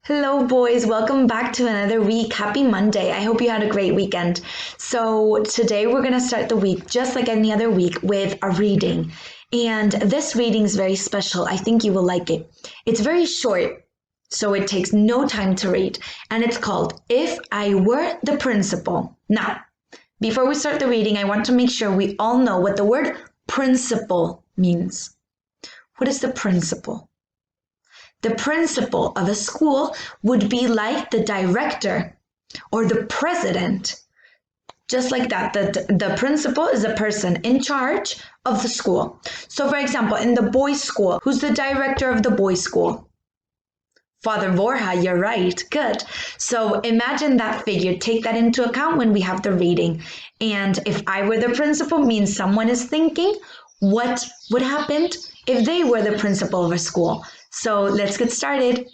Hello, boys. Welcome back to another week. Happy Monday. I hope you had a great weekend. So, today we're going to start the week just like any other week with a reading. And this reading is very special. I think you will like it. It's very short, so it takes no time to read. And it's called If I Were the Principal. Now, before we start the reading, I want to make sure we all know what the word principal means. What is the principal? The principal of a school would be like the director or the president. Just like that, the principal is a person in charge of the school. So for example, in the boys' school, who's the director of the boys' school? Father Borja, you're right. Good. So imagine that figure. Take that into account when we have the reading. And if I were the principal means someone is thinking what would happen if they were the principal of a school. So let's get started.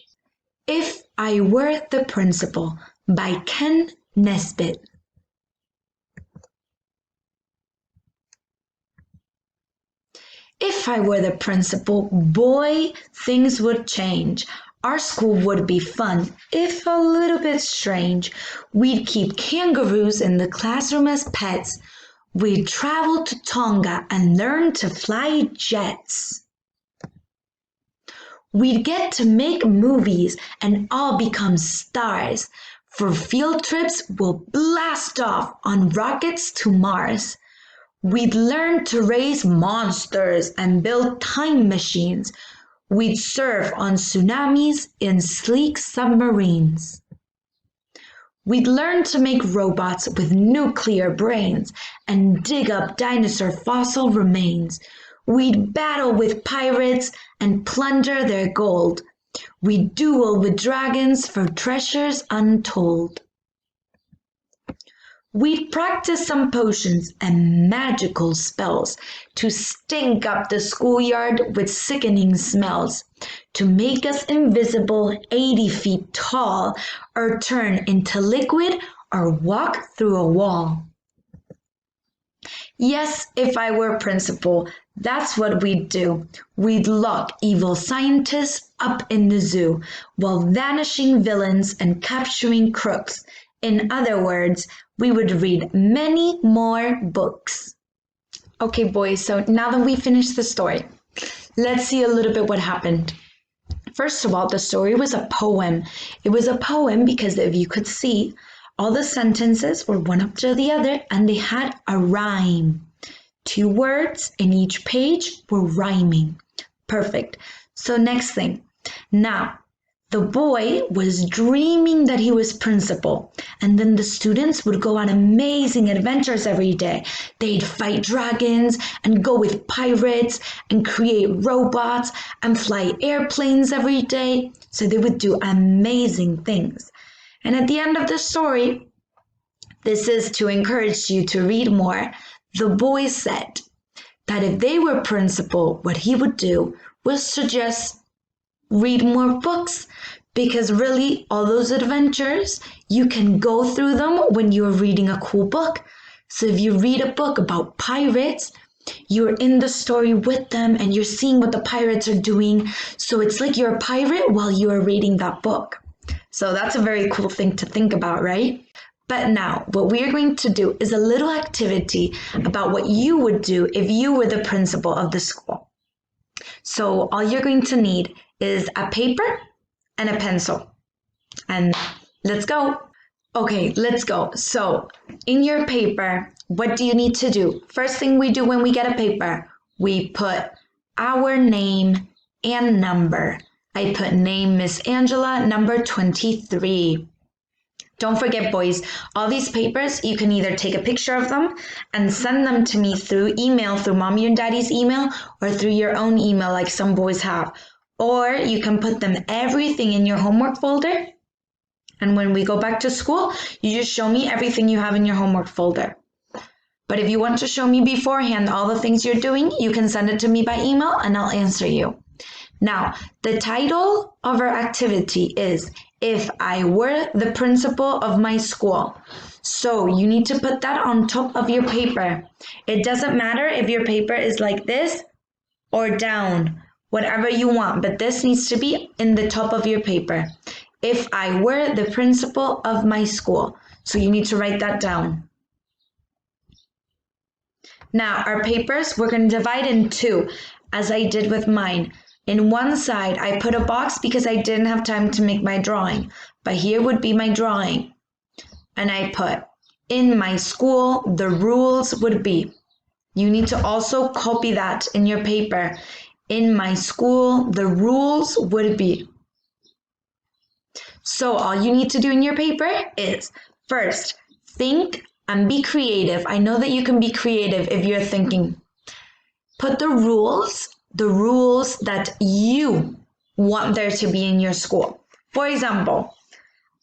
If I Were the Principal by Ken Nesbitt. If I were the principal, boy, things would change. Our school would be fun, if a little bit strange. We'd keep kangaroos in the classroom as pets. We'd travel to Tonga and learn to fly jets. We'd get to make movies and all become stars. For field trips, we'll blast off on rockets to Mars. We'd learn to raise monsters and build time machines. We'd surf on tsunamis in sleek submarines. We'd learn to make robots with nuclear brains and dig up dinosaur fossil remains. We'd battle with pirates and plunder their gold. We'd duel with dragons for treasures untold. We'd practice some potions and magical spells to stink up the schoolyard with sickening smells, to make us invisible 80 feet tall, or turn into liquid or walk through a wall. Yes, if I were principal, that's what we'd do. We'd lock evil scientists up in the zoo while vanishing villains and capturing crooks. In other words, we would read many more books. Okay, boys, so now that we finished the story, let's see a little bit what happened. First of all, the story was a poem. It was a poem because if you could see, all the sentences were one after the other and they had a rhyme. 2 words in each page were rhyming. Perfect. So next thing. Now, the boy was dreaming that he was principal, and then the students would go on amazing adventures every day. They'd fight dragons and go with pirates and create robots and fly airplanes every day. So they would do amazing things. And at the end of the story, this is to encourage you to read more. The boy said that if they were principal, what he would do was to just read more books, because really all those adventures, you can go through them when you're reading a cool book. So if you read a book about pirates, you're in the story with them and you're seeing what the pirates are doing. So it's like you're a pirate while you are reading that book. So that's a very cool thing to think about, right? But now, what we are going to do is a little activity about what you would do if you were the principal of the school. So all you're going to need is a paper and a pencil. And let's go. Okay, let's go. So in your paper, what do you need to do? First thing we do when we get a paper, we put our name and number. I put name Miss Angela, number 23. Don't forget, boys, all these papers, you can either take a picture of them and send them to me through email, through mommy and daddy's email, or through your own email like some boys have. Or you can put them everything in your homework folder. And when we go back to school, you just show me everything you have in your homework folder. But if you want to show me beforehand all the things you're doing, you can send it to me by email and I'll answer you. Now, the title of our activity is If I Were the Principal of My School. So you need to put that on top of your paper. It doesn't matter if your paper is like this or down, whatever you want, but this needs to be in the top of your paper. if I were the principal of my school. So you need to write that down. Now, our papers, we're going to divide in two, as I did with mine. In one side, I put a box because I didn't have time to make my drawing. But here would be my drawing. And I put, in my school, the rules would be. You need to also copy that in your paper. In my school, the rules would be. So all you need to do in your paper is, first, think and be creative. I know that you can be creative if you're thinking. Put the rules that you want there to be in your school. For example,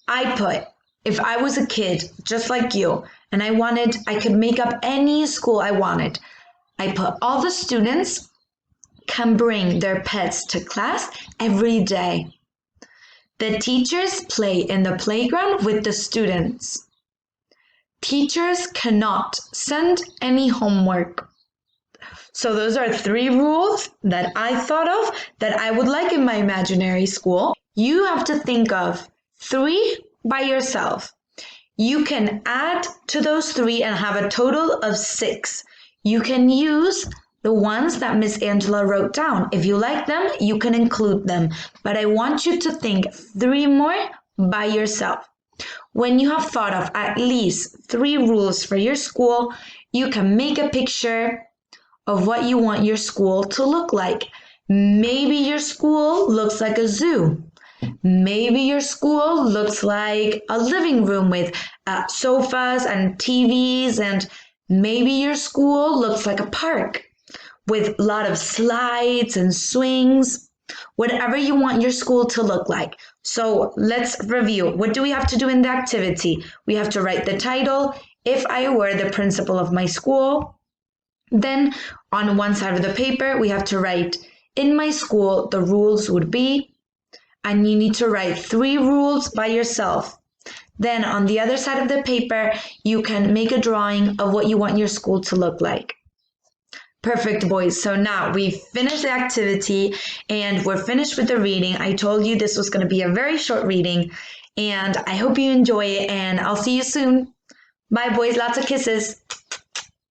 I put, if I was a kid just like you and I could make up any school I wanted, I put all the students can bring their pets to class every day. The teachers play in the playground with the students. Teachers cannot send any homework. So those are 3 rules that I thought of that I would like in my imaginary school. You have to think of 3 by yourself. You can add to those 3 and have a total of 6. You can use the ones that Miss Angela wrote down. If you like them, you can include them. But I want you to think 3 more by yourself. When you have thought of at least 3 rules for your school, you can make a picture of what you want your school to look like. Maybe your school looks like a zoo. Maybe your school looks like a living room with sofas and TVs, and maybe your school looks like a park with a lot of slides and swings. Whatever you want your school to look like. So let's review. What do we have to do in the activity? We have to write the title, if I were the principal of my school. Then on one side of the paper, we have to write, in my school, the rules would be, and you need to write 3 rules by yourself. Then on the other side of the paper, you can make a drawing of what you want your school to look like. Perfect, boys. So now we've finished the activity and we're finished with the reading. I told you this was going to be a very short reading, and I hope you enjoy it, and I'll see you soon. Bye, boys. Lots of kisses.